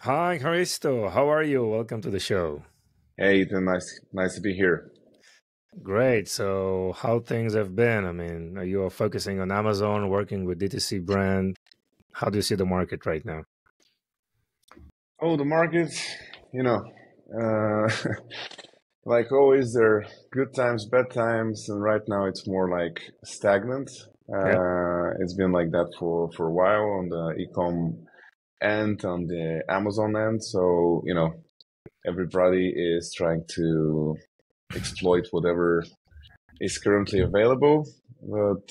Hi, Hristo. How are you? Welcome to the show. Hey, Ethan, nice to be here. Great. So, how things have been? I mean, are you focusing on Amazon, working with DTC brand? How do you see the market right now? Oh, the market, you know, uh, like always, there are good times, bad times, and right now it's more like stagnant. Yeah. It's been like that for a while on the e-com end, on the Amazon end. So, everybody is trying to exploit whatever is currently available. But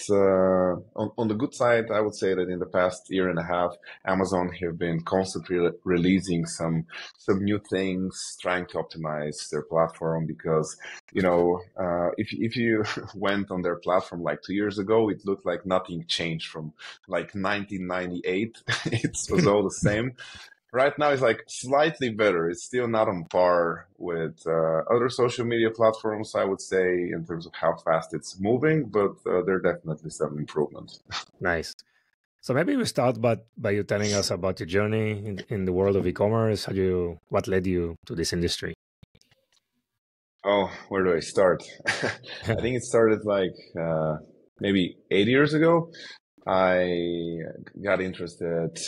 on the good side, I would say that in the past year and a half, Amazon have been constantly releasing some new things, trying to optimize their platform. Because if you went on their platform like 2 years ago, it looked like nothing changed from like 1998. It was all the same. Right now, it's like slightly better. It's still not on par with other social media platforms, I would say, in terms of how fast it's moving, but there are definitely some improvements. Nice. So maybe we start by you telling us about your journey in the world of e-commerce. What led you to this industry? Oh, where do I start? I think it started like maybe 8 years ago. I got interested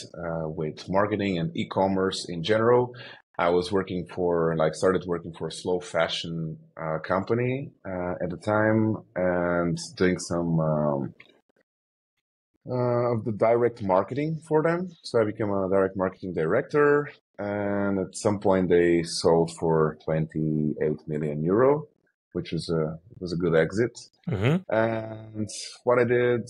with marketing and e-commerce in general. I was started working for a slow fashion company at the time and doing some of the direct marketing for them. So I became a direct marketing director. And at some point, they sold for 28 million euro, which was a good exit. Hmm. And what I did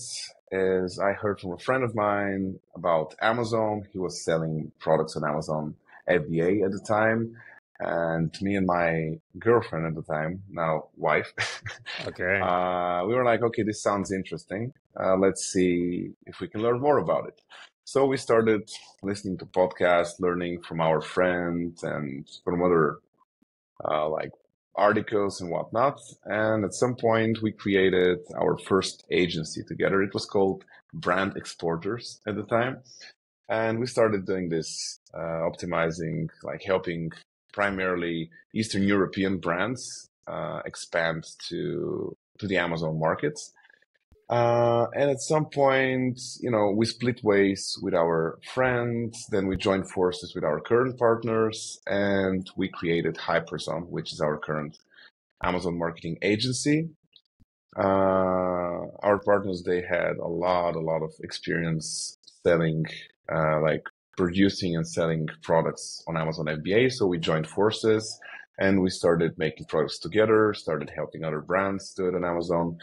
is I heard from a friend of mine about Amazon. He was selling products on Amazon FBA at the time. And me and my girlfriend at the time, now wife, Okay. we were like, okay, this sounds interesting. Let's see if we can learn more about it. So we started listening to podcasts, learning from our friends and from other like articles and whatnot. And at some point, we created our first agency together. It was called Brand Exporters at the time. And we started doing this, optimizing, like helping primarily Eastern European brands expand to the Amazon markets. And at some point, we split ways with our friends. Then we joined forces with our current partners, and we created Hyperzone, which is our current Amazon marketing agency. Our partners, they had a lot of experience selling, like producing and selling products on Amazon FBA. So we joined forces and we started making products together, started helping other brands do it on Amazon.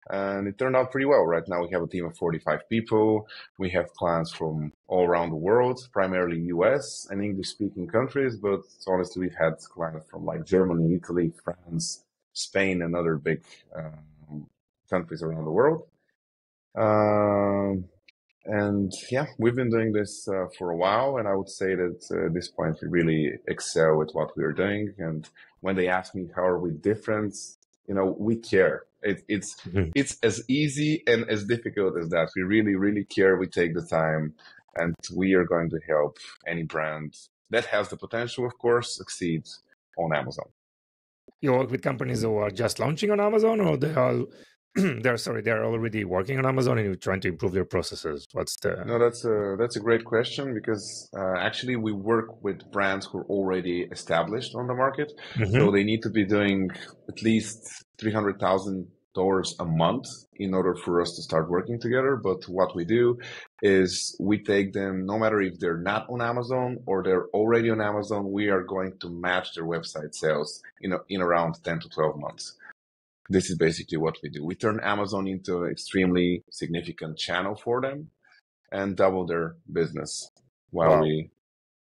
And it turned out pretty well. Right now, we have a team of 45 people. We have clients from all around the world, primarily US and English speaking countries. But honestly, we've had clients from like Germany, Italy, France, Spain, and other big countries around the world. Um, and yeah, we've been doing this for a while. And I would say that at this point, we really excel at what we are doing. And when they ask me how are we different, we care. Mhm. It's as easy and as difficult as that. We really, really care. We take the time, and we are going to help any brand that has the potential, of course, succeed on Amazon. You work with companies who are just launching on Amazon, or they're already working on Amazon, and you're trying to improve their processes. What's the No, that's a great question because actually we work with brands who are already established on the market, so Mhm. they need to be doing at least $300,000 a month in order for us to start working together. But what we do is we take them, no matter if they're not on Amazon or they're already on Amazon, we are going to match their website sales in around 10 to 12 months. This is basically what we do. We turn Amazon into an extremely significant channel for them and double their business while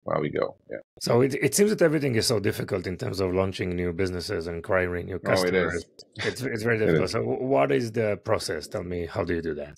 Wow. we go. Yeah. So it seems that everything is so difficult in terms of launching new businesses and acquiring new Oh, it customers. is. It's very It difficult. is. So what is the process? Tell me, how do you do that?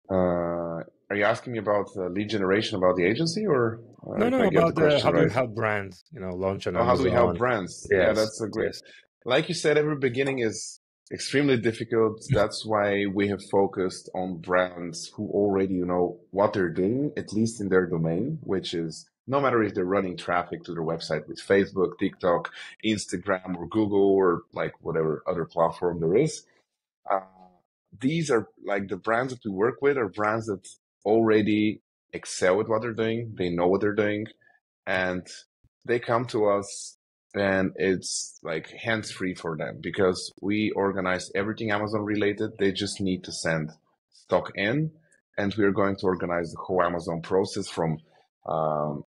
Are you asking me about lead generation about the agency, or No, if no, I get the about question how do you right? help brands, launch on Oh, how do we help Amazon? brands? Yeah, Yes, that's a great. yes. Like you said, every beginning is extremely difficult. That's why we have focused on brands who already know what they're doing, at least in their domain, which is no matter if they're running traffic to their website with Facebook, TikTok, Instagram, or Google, or like whatever other platform there is. Uh, these are like the brands that we work with are brands that already excel at what they're doing. They know what they're doing, and they come to us, and it's like hands free for them because we organize everything Amazon related. They just need to send stock in, and we are going to organize the whole Amazon process from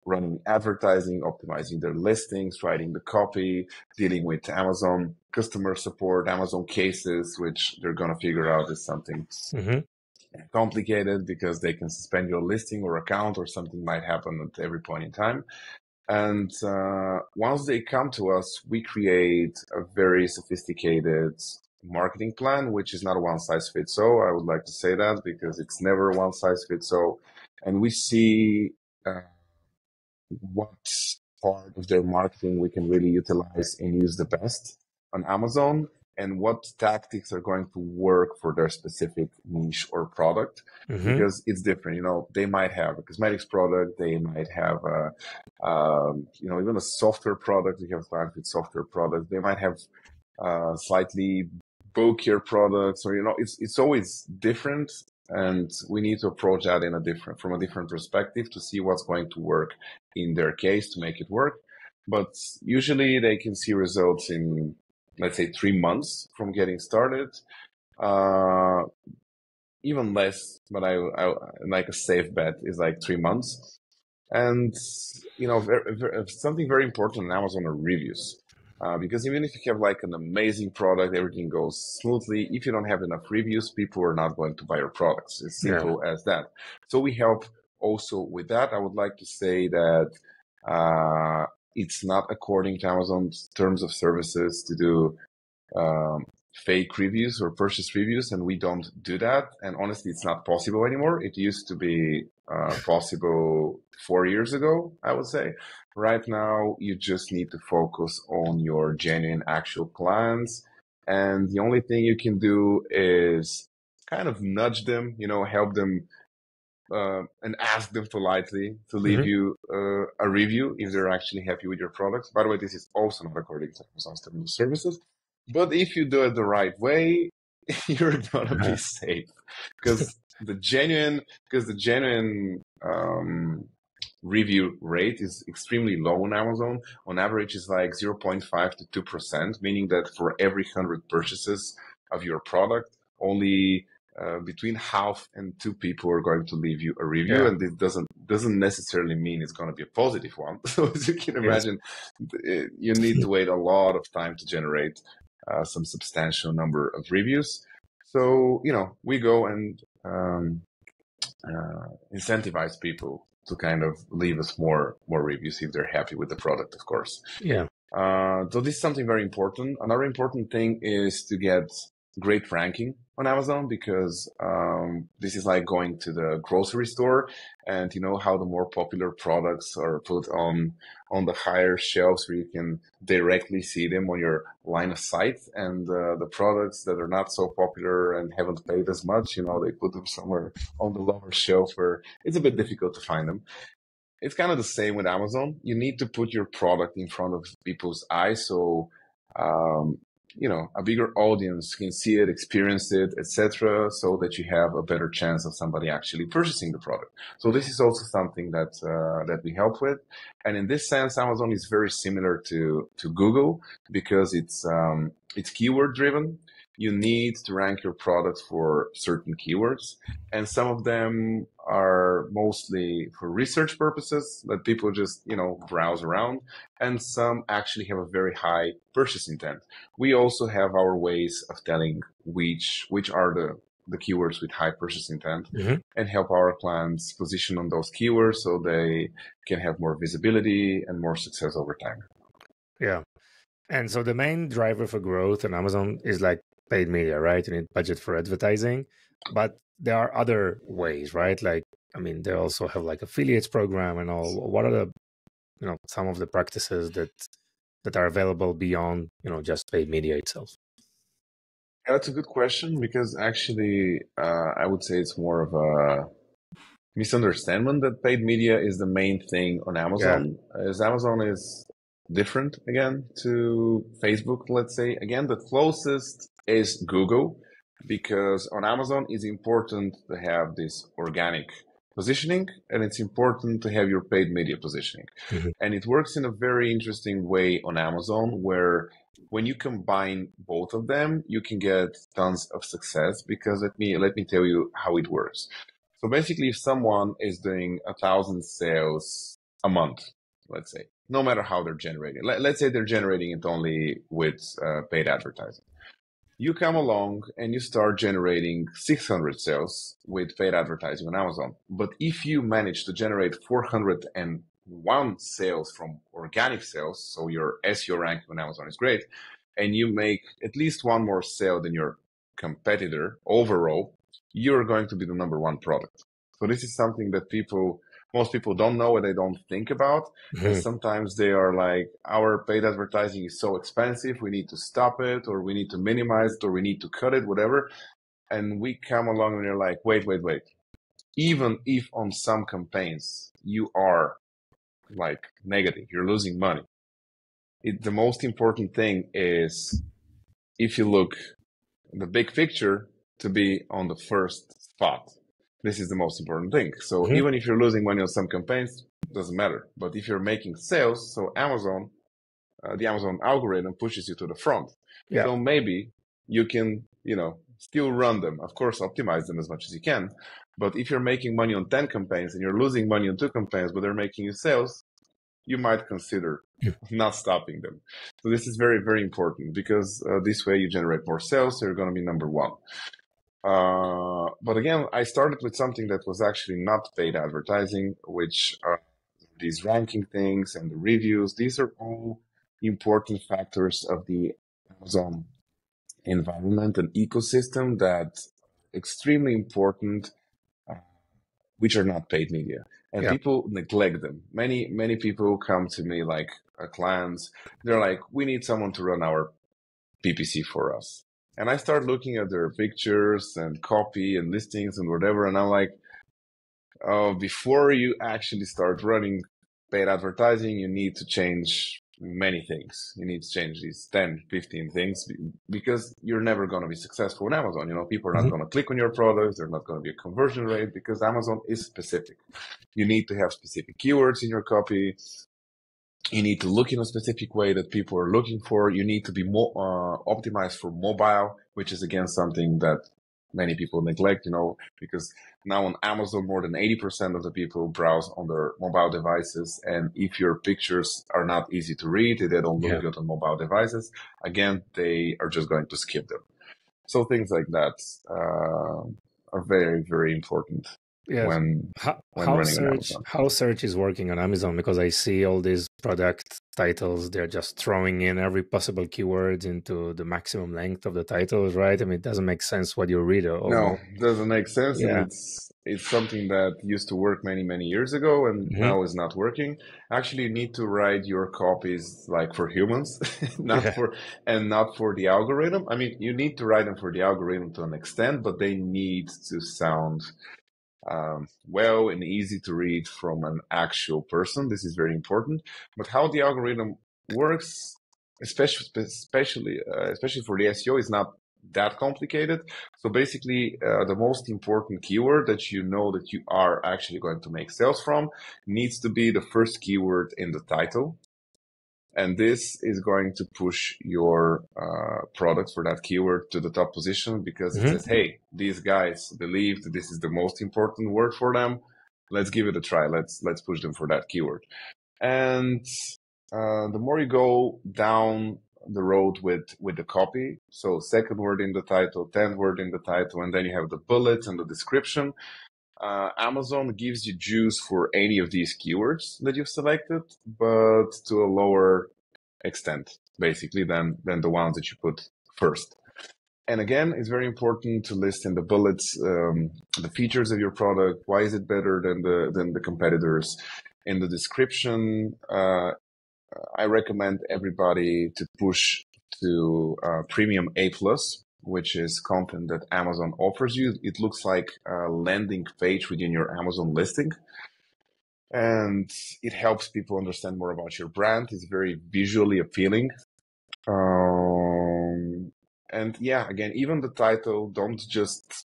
running advertising, optimizing their listings, writing the copy, dealing with Amazon customer support, Amazon cases, which they're going to figure out is something complicated because they can suspend your listing or account, or something might happen at every point in time. And once they come to us, we create a very sophisticated marketing plan, which is not a one size fits all. I would like to say that because it's never one size fits all. And we see what part of their marketing we can really utilize and use the best on Amazon, and what tactics are going to work for their specific niche or product, because it's different. You know, they might have a cosmetics product, they might have a, you know, even a software product. We have clients with software products. They might have slightly bulkier products, or you know, it's always different. And we need to approach that from a different perspective to see what's going to work in their case to make it work. But usually they can see results in, let's say, 3 months from getting started, even less. But I like a safe bet is like 3 months. And you know, something very important on Amazon are reviews. Because even if you have like an amazing product, everything goes smoothly. If you don't have enough reviews, people are not going to buy your products. It's simple as that. So we help also with that. I would like to say that it's not according to Amazon's terms of services to do fake reviews or purchase reviews, and we don't do that. And honestly, it's not possible anymore. It used to be possible 4 years ago, I would say. Right now, you just need to focus on your genuine actual clients, and the only thing you can do is kind of nudge them, you know, help them and ask them politely to leave you a review if they're actually happy with your products. By the way, this is also not according to Amazon's terms of services. But if you do it the right way, you're gonna be safe, because the genuine review rate is extremely low on Amazon. On average, it's like 0.5 to 2%, meaning that for every 100 purchases of your product, only between half and 2 people are going to leave you a review, and it doesn't necessarily mean it's going to be a positive one. So as you can imagine, you need to wait a lot of time to generate some substantial number of reviews. So, you know, we go and incentivize people to kind of leave us more reviews if they're happy with the product, of course. So this is something very important. Another important thing is to get great ranking on Amazon, because this is like going to the grocery store, and you know how the more popular products are put on the higher shelves where you can directly see them on your line of sight, and the products that are not so popular and haven't paid as much, you know, they put them somewhere on the lower shelf where it's a bit difficult to find them. It's kind of the same with Amazon. You need to put your product in front of people's eyes, so you know, a bigger audience can see it, experience it, etc., so that you have a better chance of somebody actually purchasing the product. So this is also something that that we help with. And in this sense, Amazon is very similar to Google, because it's keyword driven. You need to rank your products for certain keywords, and some of them are mostly for research purposes that people just, you know, browse around, and some actually have a very high purchase intent. We also have our ways of telling which are the keywords with high purchase intent, and help our clients position on those keywords so they can have more visibility and more success over time. Yeah. And so the main driver for growth on Amazon is like paid media, right? You need budget for advertising, but there are other ways, right? Like, I mean, they also have like affiliates program and all. What are the, you know, some of the practices that are available beyond, you know, just paid media itself? Yeah, that's a good question, because actually, I would say it's more of a misunderstanding that paid media is the main thing on Amazon. As Amazon is different again to Facebook, let's say. Again, the closest is Google, because on Amazon it's important to have this organic positioning, and it's important to have your paid media positioning. Mhm. And it works in a very interesting way on Amazon, where when you combine both of them, you can get tons of success. Because let me tell you how it works. So basically, if someone is doing 1,000 sales a month, let's say, no matter how they're generating, let's say they're generating it only with paid advertising. You come along and you start generating 600 sales with paid advertising on Amazon. But if you manage to generate 401 sales from organic sales, so your SEO ranking on Amazon is great, and you make at least one more sale than your competitor overall, you're going to be the number one product. So this is something that most people don't know and they don't think about. And Mhm. sometimes they are like, our paid advertising is so expensive, we need to stop it, or we need to minimize it, or we need to cut it, whatever. And we come along and you're like, wait. Even if on some campaigns you are like negative, you're losing money. The most important thing is, if you look the big picture, to be on the first spot. This is the most important thing. So Mhm. even if you're losing money on some campaigns, doesn't matter. But if you're making sales, so Amazon, the Amazon algorithm pushes you to the front. Yeah. So maybe you can, still run them. Of course, optimize them as much as you can. But if you're making money on 10 campaigns and you're losing money on 2 campaigns, but they're making you sales, you might consider not stopping them. So this is very, very important, because this way you generate more sales. So you're going to be number one. But again, I started with something that was actually not paid advertising, which are these ranking things and the reviews. These are all important factors of the Amazon environment and ecosystem that extremely important, uh, which are not paid media. And Yeah. people neglect them. Many people come to me like clients. They're like, we need someone to run our PPC for us. And I start looking at their pictures and copy and listings and whatever. And I'm like, oh, before you actually start running paid advertising, you need to change many things. You need to change these 10, 15 things, because you're never going to be successful on Amazon. People are not Mhm. going to click on your products. There's not going to be a conversion rate, because Amazon is specific. You need to have specific keywords in your copy. You need to look in a specific way that people are looking for. You need to be more optimized for mobile, which is again something that many people neglect, because now on Amazon, more than 80% of the people browse on their mobile devices. And if your pictures are not easy to read, they don't look Yeah. good on mobile devices, again, they are just going to skip them. So things like that are very, very important Yes. when How, how running on search Amazon. how search is working on Amazon? Because I see all these product titles, they're just throwing in every possible keyword into the maximum length of the titles, right? I mean, it doesn't make sense what you read No, almost. doesn't make sense, and Yeah. it's something that used to work many years ago, and Hmm. now is not working. Actually, you need to write your copies like for humans, Yeah. not for the algorithm. I mean, you need to write them for the algorithm to an extent, but they need to sound well and easy to read from an actual person. This is very important. But how the algorithm works, especially for the SEO, is not that complicated. So basically, the most important keyword that that you are actually going to make sales from needs to be the first keyword in the title. And this is going to push your product for that keyword to the top position, because it Hmm. says, hey, these guys believe that this is the most important word for them. Let's give it a try. Let's push them for that keyword. And the more you go down the road with the copy, so second word in the title, 10th word in the title, and then you have the bullets and the description. Amazon gives you juice for any of these keywords that you've selected, but to a lower extent, basically, than the ones that you put first. And again, it's very important to list in the bullets the features of your product. Why is it better than the competitors? In the description, I recommend everybody to push to Premium A+, which is content that Amazon offers you. It looks like a landing page within your Amazon listing, and it helps people understand more about your brand. It's very visually appealing. And yeah, again, even the title, don't just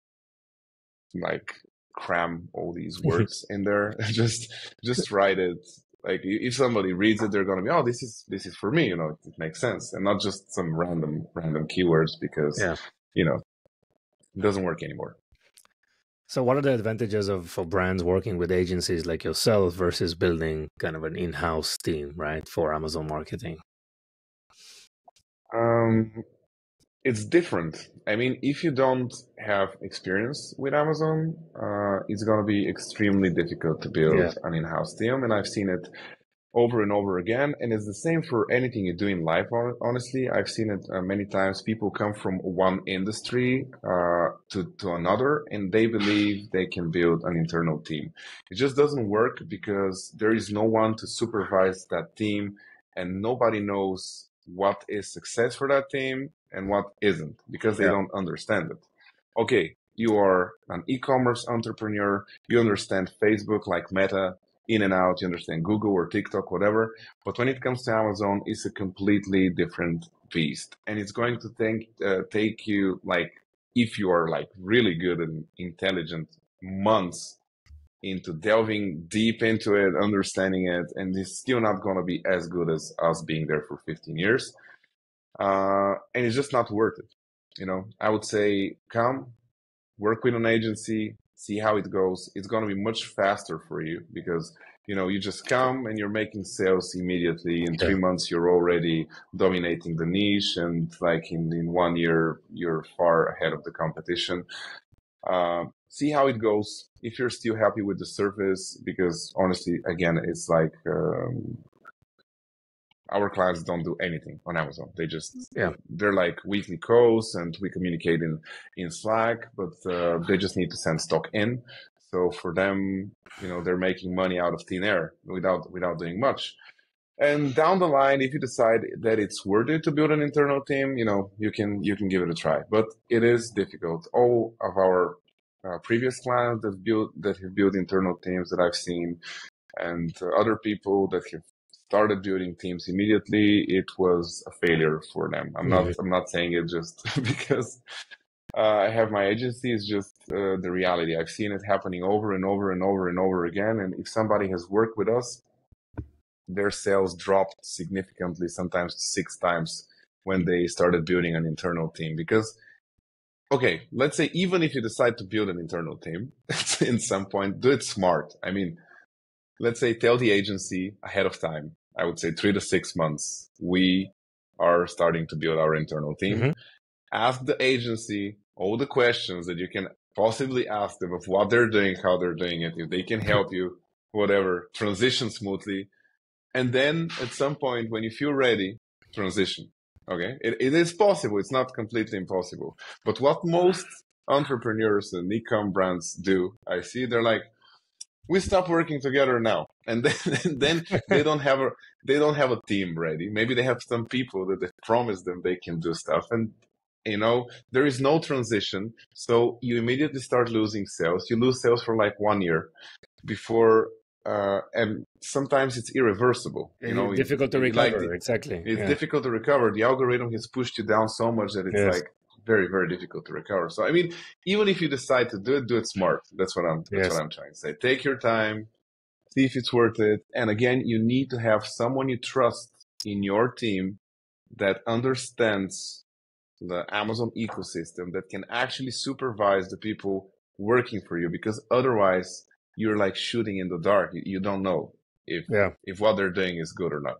like cram all these words in there. Just write it. Like if somebody reads it, they're gonna be, oh, this is for me. It makes sense, and not just some random keywords, because it doesn't work anymore. So what are the advantages for brands working with agencies like yourself versus building kind of an in-house team, right, for Amazon marketing? It's different. I mean, if you don't have experience with Amazon, it's going to be extremely difficult to build an in-house team. And I've seen it over and over again. And it's the same for anything you do in life. Honestly, I've seen it many times. People come from one industry to another, and they believe they can build an internal team. It just doesn't work, because there is no one to supervise that team, and nobody knows what is success for that team and what isn't, because they don't understand it. Okay, you are an e-commerce entrepreneur. You understand Facebook like Meta in and out. You understand Google or TikTok, whatever. But when it comes to Amazon, it's a completely different beast. And it's going to take you, like, if you are like really good and intelligent, months into delving deep into it, understanding it, and it's still not going to be as good as us being there for 15 years. And it's just not worth it. I would say come work with an agency, see how it goes. It's going to be much faster for you, because you just come and you're making sales immediately. In 3 months, you're already dominating the niche, and like in 1 year, you're far ahead of the competition. See how it goes. If you're still happy with the service, because honestly, again, it's like our clients don't do anything on Amazon. They just they're like weekly calls, and we communicate in Slack, but they just need to send stock in. So for them, they're making money out of thin air without doing much. And down the line, if you decide that it's worth it to build an internal team, you can give it a try. But it is difficult. All of our previous clients that have built internal teams that I've seen, and other people that have started building teams immediately, it was a failure for them. I'm not saying it just because I have my agency. It's just the reality. I've seen it happening over and over and over and over again. And if somebody has worked with us, their sales dropped significantly, sometimes 6 times, when they started building an internal team. Because, okay, let's say even if you decide to build an internal team, in some point, do it smart. I mean, let's say tell the agency ahead of time. I would say 3 to 6 months, we are starting to build our internal team. Ask the agency all the questions that you can possibly ask them of what they're doing, how they're doing it, if they can help you, whatever, transition smoothly. And then at some point, when you feel ready, transition. Okay, it is possible. It's not completely impossible. But what most entrepreneurs and e-com brands do, I see, they're like, we stop working together now, and then they don't have a team ready. Maybe they have some people that they promised them they can do stuff, and there is no transition. So you immediately start losing sales. You lose sales for like 1 year before. And sometimes it's irreversible. Difficult to recover. Exactly. It's difficult to recover. The algorithm has pushed you down so much that it's like very, very difficult to recover. So I mean, even if you decide to do it smart. That's what I'm trying to say. Take your time, see if it's worth it. And again, you need to have someone you trust in your team that understands the Amazon ecosystem, that can actually supervise the people working for you, because otherwise you're like shooting in the dark. You don't know if what they're doing is good or not.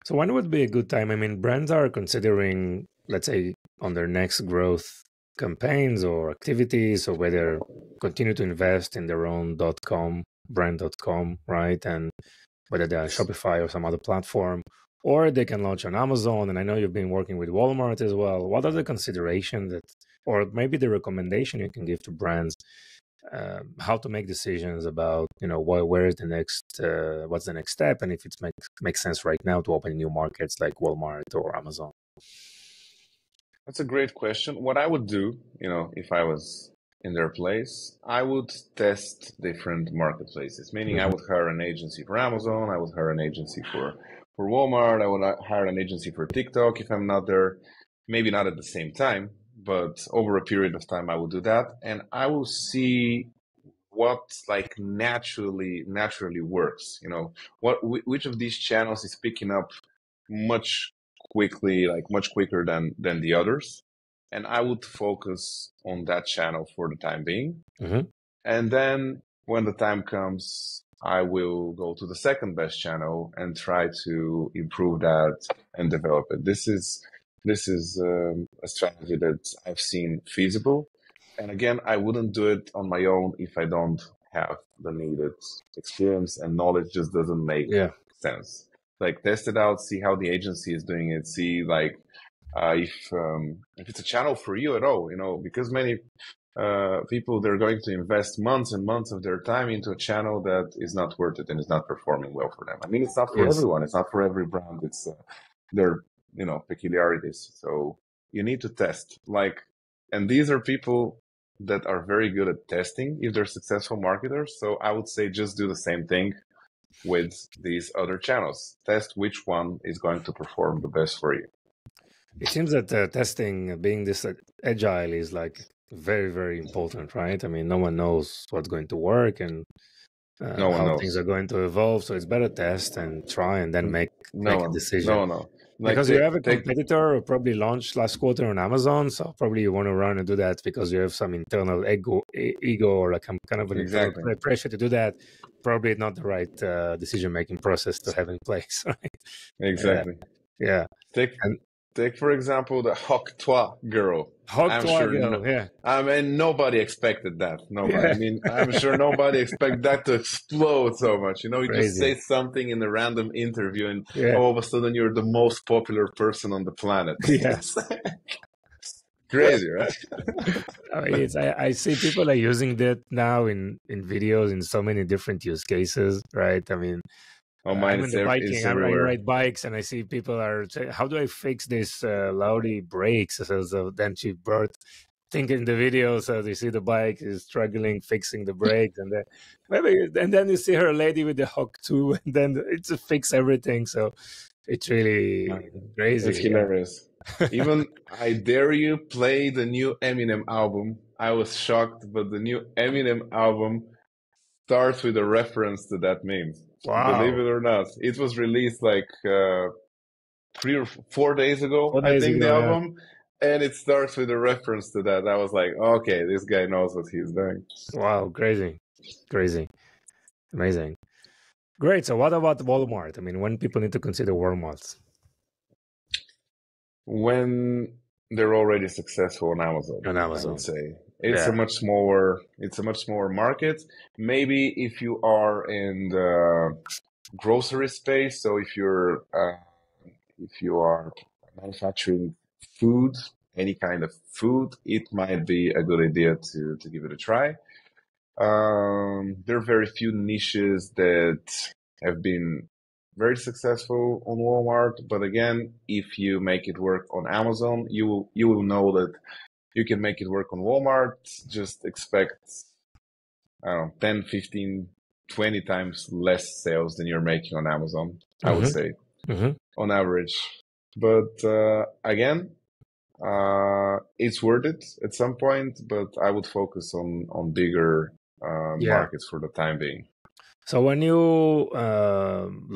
So when would be a good time? I mean, brands are considering, let's say, on their next growth campaigns or activities, or whether continue to invest in their own .com, brand.com, right? And whether they're Shopify or some other platform, or they can launch on Amazon. And I know you've been working with Walmart as well. What are the considerations or maybe the recommendation you can give to brands, how to make decisions about, where is the next, what's the next step, and if it makes sense right now to open new markets like Walmart or Amazon? That's a great question. What I would do, if I was in their place, I would test different marketplaces, meaning I Hmm. would hire an agency for Amazon, I would hire an agency for Walmart, I would hire an agency for TikTok if I'm not there. Maybe not at the same time, but over a period of time I will do that, and I will see what like naturally works. Which of these channels is picking up much much quicker than the others, and I would focus on that channel for the time being. Hmm. And then when the time comes, I will go to the second best channel and try to improve that and develop it. This is a strategy that I've seen feasible. And again, I wouldn't do it on my own if I don't have the needed experience, and knowledge just doesn't make Yeah. sense. Like test it out, see how the agency is doing it, see like if it's a channel for you at all, because many people, they're going to invest months and months of their time into a channel that is not worth it and is not performing well for them. I mean, it's not for Yes. everyone. It's not for every brand. It's their peculiarities. So you need to test. And these are people that are very good at testing if they're successful marketers. So I would say just do the same thing with these other channels. Test which one is going to perform the best for you. It seems that testing, being this agile, is like very, very important, right? I mean, no one knows what's going to work and No one how things knows. are going to evolve. So it's better test and try and then No make a one, decision. no, no. Like Because you have a take competitor who probably launched last quarter on Amazon, so probably you want to run and do that because you have some internal ego or like kind of an internal exactly, pressure to do that. Probably not the right decision-making process to have in place, right? Uh, exactly. yeah. Take And Take for example the Hoc Toi girl. Hog I'm to sure Wago, yeah. I mean nobody expected that. Nobody. I Yeah. mean, I'm sure nobody expected that to explode so much. You just Crazy. say something in a random interview, and Yeah. all of a sudden you're the most popular person on the planet. Yeah. It's crazy, right? I mean, I see people are using that now in videos in so many different use cases, right? I mean, Oh, mine I'm in it's the it's biking. I everywhere. ride bikes, and I see people are saying, "How do I fix this Laudi brakes?" So then she brought, think in the video, so you see the bike is struggling fixing the brakes, and then you see her lady with the hook too, and then it's a fix everything. So it's Uh, really It's crazy. hilarious. Yeah. Even I Dare You play the new Eminem album. I was shocked, but the new Eminem album starts with a reference to that meme. Believe Wow. it or not, it was released like 3 or 4 days ago, Four I days think, the ago, yeah. album, and it starts with a reference to that. I was like, okay, this guy knows what he's doing. Wow, crazy, crazy, amazing. Great. So what about Walmart? I mean, when people need to consider Walmart When they're already successful on Amazon, on I would Amazon? say Yeah. it's a much smaller market. Maybe if you are in the grocery space, so if you are manufacturing food, any kind of food, it might be a good idea to give it a try. There are very few niches that have been very successful on Walmart, but again, if you make it work on Amazon, you will know that you can make it work on Walmart. Just expect, I don't know, 10, 15, 20 times less sales than you're making on Amazon, I would Mm-hmm. say, Mm-hmm. on average. But again, it's worth it at some point, but I would focus on bigger Yeah. markets for the time being. So when you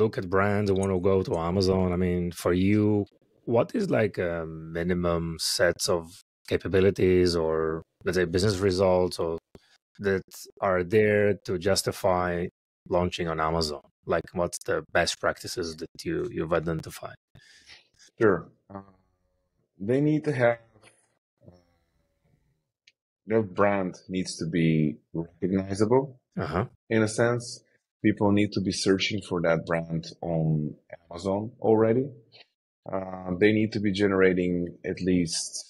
look at brands and want to go to Amazon, I mean, for you, what is like a minimum sets of capabilities or let's say business results or that are there to justify launching on Amazon? Like, what's the best practices that you've identified? Sure. They need to have their brand needs to be recognizable Uh huh. in a sense. People need to be searching for that brand on Amazon already. They need to be generating at least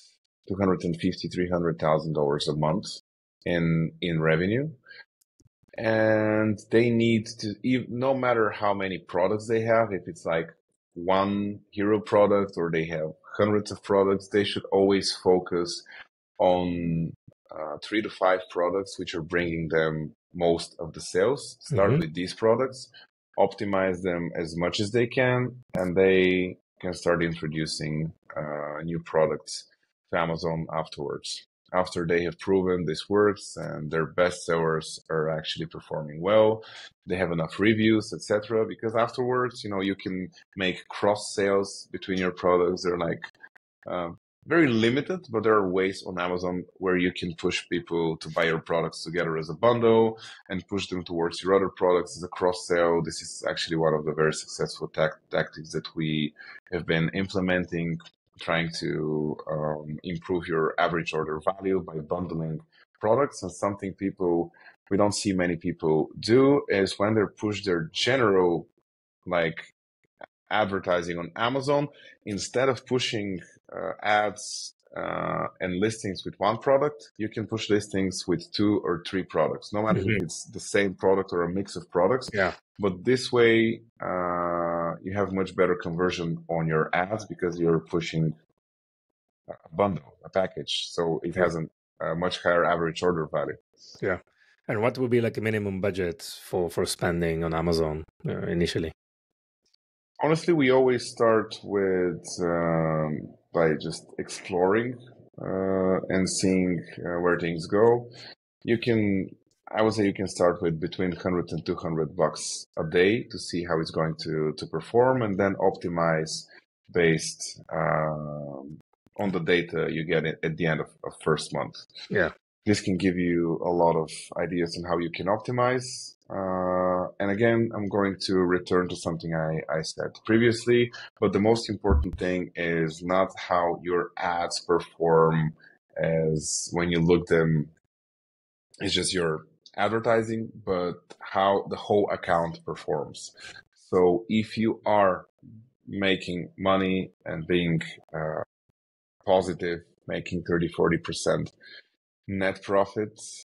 250, $300,000 a month in revenue. And they need to, no matter how many products they have, if it's like one hero product or they have hundreds of products, they should always focus on 3 to 5 products which are bringing them most of the sales. Start with these products, optimize them as much as they can, and they can start introducing new products to Amazon afterwards. After they have proven this works and their best sellers are actually performing well, they have enough reviews, etc. Because afterwards, you can make cross sales between your products. They're like very limited, but there are ways on Amazon where you can push people to buy your products together as a bundle and push them towards your other products as a cross sale. This is actually one of the very successful tactics that we have been implementing, trying to improve your average order value by bundling products. And something we don't see many people do is when they push their general advertising on Amazon, instead of pushing ads and listings with one product, you can push listings with 2 or 3 products, no matter if it's the same product or a mix of products. Yeah. But this way, you have much better conversion on your ads because you're pushing a bundle, a package. So it has a much higher average order value. Yeah. And what would be like a minimum budget for spending on Amazon initially? Honestly, we always start with by just exploring and seeing where things go. I would say you can start with between 100 and $200 a day to see how it's going to perform, and then optimize based on the data you get at the end of first month. Yeah. This can give you a lot of ideas on how you can optimize. And again, I'm going to return to something I said previously, but the most important thing is not how your ads perform as when you look them, it's just your advertising, but how the whole account performs. So if you are making money and being positive, making 30-40% net profits,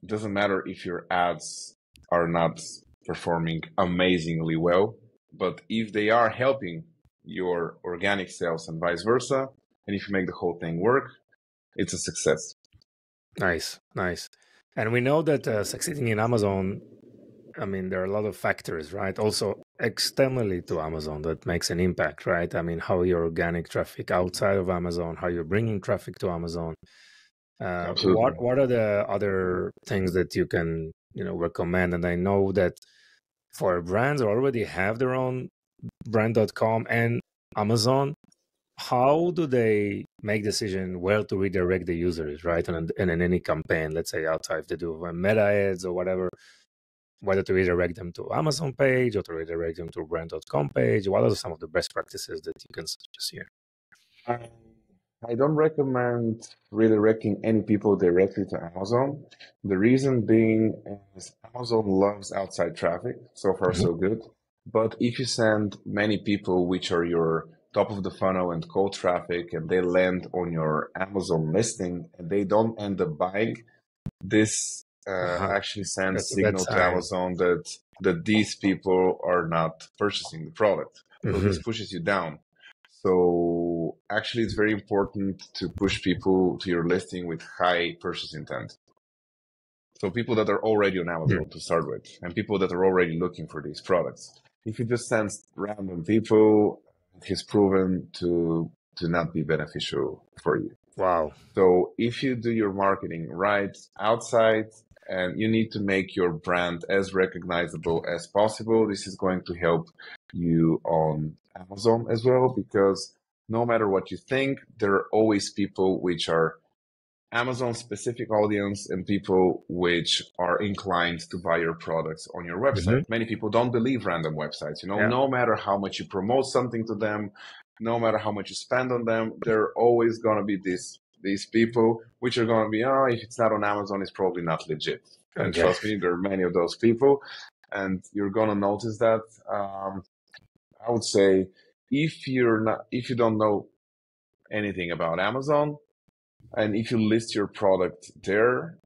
doesn't matter if your ads are not performing amazingly well, but if they are helping your organic sales and vice versa, and if you make the whole thing work, it's a success. Nice. And we know that succeeding in Amazon, I mean, there are a lot of factors, right? Also externally to Amazon that makes an impact, right? I mean, how your organic traffic outside of Amazon, how you're bringing traffic to Amazon. What are the other things that you can recommend? And I know that for brands who already have their own brand.com and Amazon, how do they make decision where to redirect the users, right? And in any campaign, let's say outside, if they do meta ads or whatever, whether to redirect them to Amazon page or to redirect them to brand.com page? What are some of the best practices that you can suggest here? I don't recommend redirecting any people directly to Amazon. The reason being is Amazon loves outside traffic. So far, so good. But if you send many people, which are your top of the funnel and cold traffic, and they land on your Amazon listing and they don't end up buying, this actually sends signal to Amazon that these people are not purchasing the product. So this pushes you down. So actually, it's very important to push people to your listing with high purchase intent. So people that are already on Amazon to start with, and people that are already looking for these products. If you just send random people, it has proven to not be beneficial for you. Wow. So if you do your marketing right outside, and you need to make your brand as recognizable as possible, this is going to help you on Amazon as well, because no matter what you think, there are always people which are Amazon specific audience and people which are inclined to buy your products on your website. Many people don't believe random websites. No matter how much you promote something to them, no matter how much you spend on them, there are always going to be these people which are going to be, if it's not on Amazon, it's probably not legit. And trust me, there are many of those people, and you're going to notice that. I would say if you don't know anything about Amazon, and if you list your product there,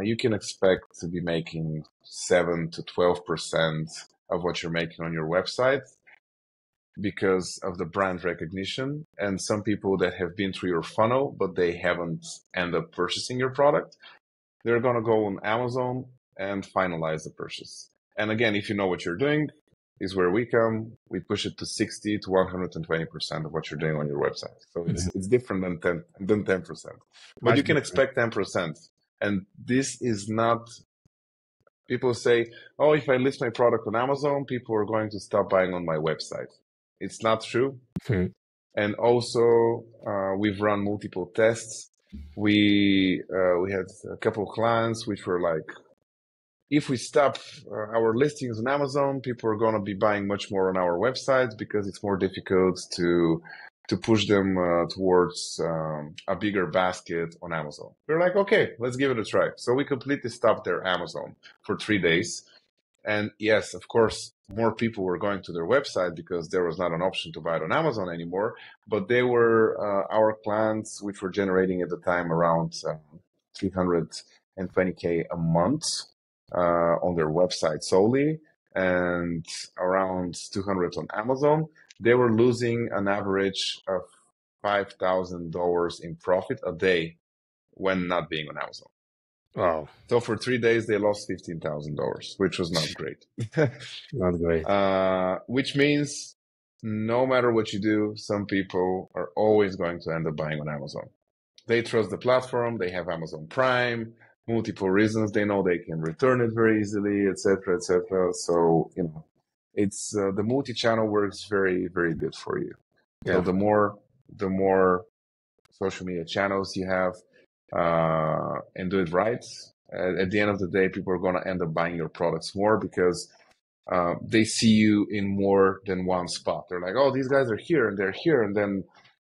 you can expect to be making 7 to 12% of what you're making on your website. because of the brand recognition, and some people that have been through your funnel, but they haven't end up purchasing your product, they're going to go on Amazon and finalize the purchase. And again, if you know what you're doing, is where we come. We push it to 60 to 120% of what you're doing on your website. So it's different than 10%. But you can expect 10%. And this is not, people say, oh, if I list my product on Amazon, people are going to stop buying on my website. It's not true. And also, we've run multiple tests. We had a couple of clients which were like, if we stop our listings on Amazon, people are going to be buying much more on our website because it's more difficult to push them towards a bigger basket on Amazon. We're like, okay, let's give it a try. So we completely stopped their Amazon for 3 days. And yes, of course, more people were going to their website because there was not an option to buy it on Amazon anymore. But they were our clients, which were generating at the time around 320K a month on their website solely, and around 200 on Amazon. They were losing an average of $5,000 in profit a day when not being on Amazon. Wow. So for 3 days, they lost $15,000, which was not great. Not great. Which means no matter what you do, some people are always going to end up buying on Amazon. They trust the platform. They have Amazon Prime, multiple reasons. They know they can return it very easily, etc., etc. So, it's the multi-channel works very, very good for you. Yeah. So the more social media channels you have, and do it right, at the end of the day, people are going to end up buying your products more because they see you in more than one spot. They're like, oh, these guys are here and they're here. And then,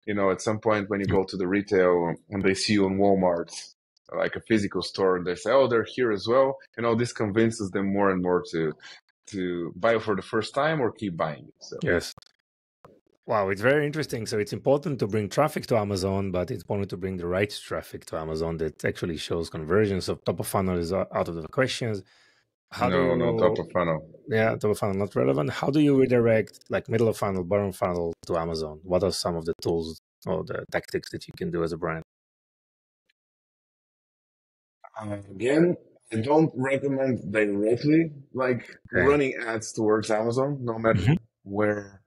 at some point when you go to the retail and they see you in Walmart, like a physical store, and they say, oh, they're here as well. This convinces them more and more to buy for the first time or keep buying it. So. Yes. Wow, it's very interesting. So it's important to bring traffic to Amazon, but it's important to bring the right traffic to Amazon that actually shows conversions. So top of funnel is out of the questions. No, top of funnel. Yeah, top of funnel not relevant. How do you redirect like middle of funnel, bottom funnel to Amazon? What are some of the tools or the tactics that you can do as a brand? Again, I don't recommend directly running ads towards Amazon, no matter where.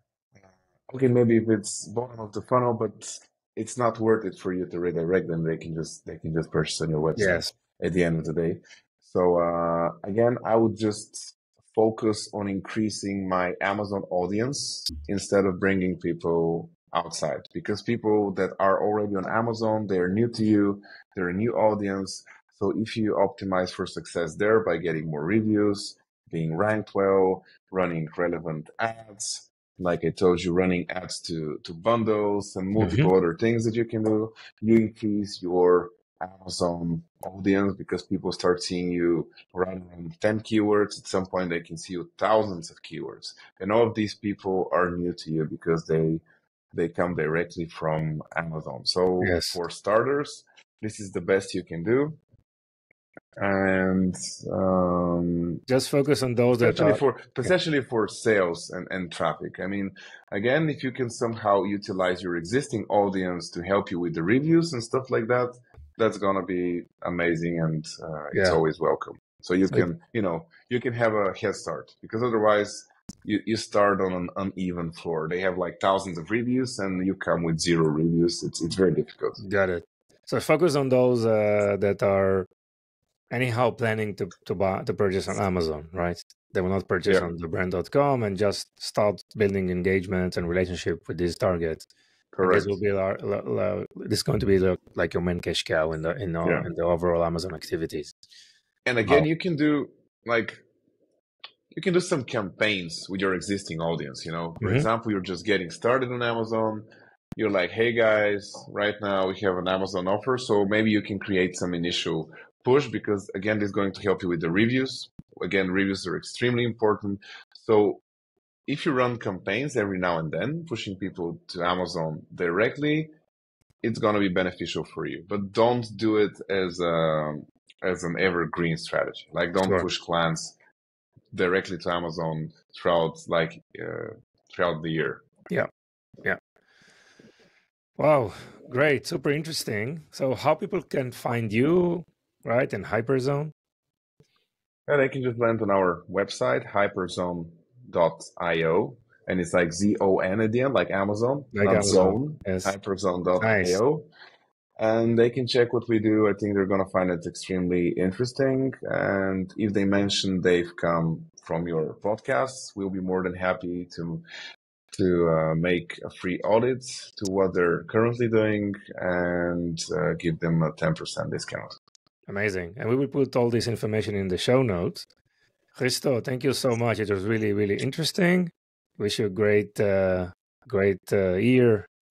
Okay, maybe if it's bottom of the funnel, but it's not worth it for you to redirect them. They can just purchase on your website at the end of the day. So again, I would just focus on increasing my Amazon audience instead of bringing people outside, because people that are already on Amazon, they're new to you, they're a new audience. So if you optimize for success there by getting more reviews, being ranked well, running relevant ads, like I told you, running ads to bundles and multiple other things that you can do, you increase your Amazon audience because people start seeing you running 10 keywords. At some point, they can see you thousands of keywords. And all of these people are new to you because they come directly from Amazon. So for starters, this is the best you can do. And just focus on those that are potentially for sales and traffic. I mean, again, if you can somehow utilize your existing audience to help you with the reviews and stuff like that, that's gonna be amazing, and it's always welcome. So you can you can have a head start, because otherwise you start on an uneven floor. They have like thousands of reviews and you come with 0 reviews. It's very difficult. Got it. So focus on those that are anyhow planning to purchase on Amazon, right? They will not purchase on thebrand.com, and just start building engagement and relationship with these targets. Correct. And this will be this is going to be like your main cash cow in the overall Amazon activities. And again, you can do some campaigns with your existing audience. For example, you're just getting started on Amazon. You're like, hey guys, right now we have an Amazon offer. So maybe you can create some initial push, because again, this is going to help you with the reviews. Again, reviews are extremely important. So if you run campaigns every now and then, pushing people to Amazon directly, it's going to be beneficial for you. But don't do it as an evergreen strategy. Like, don't push clients directly to Amazon throughout the year. Yeah. Yeah. Wow. Great. Super interesting. So how people can find you, right? And Hyperzone? And they can just land on our website, hyperzone.io. And it's like ZON at the end, like Amazon, Like not Amazon. zone, Yes. Nice. hyperzone.io. And they can check what we do. I think they're going to find it extremely interesting. And if they mention they've come from your podcast, we'll be more than happy to make a free audit to what they're currently doing and give them a 10% discount. Amazing. And we will put all this information in the show notes. Hristo, thank you so much. It was really, really interesting. Wish you a great year,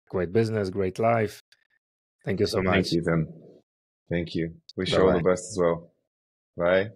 great business, great life. Thank you so Thank much. you, then. Thank you. Wish Bye you all the bye. best as well. Bye.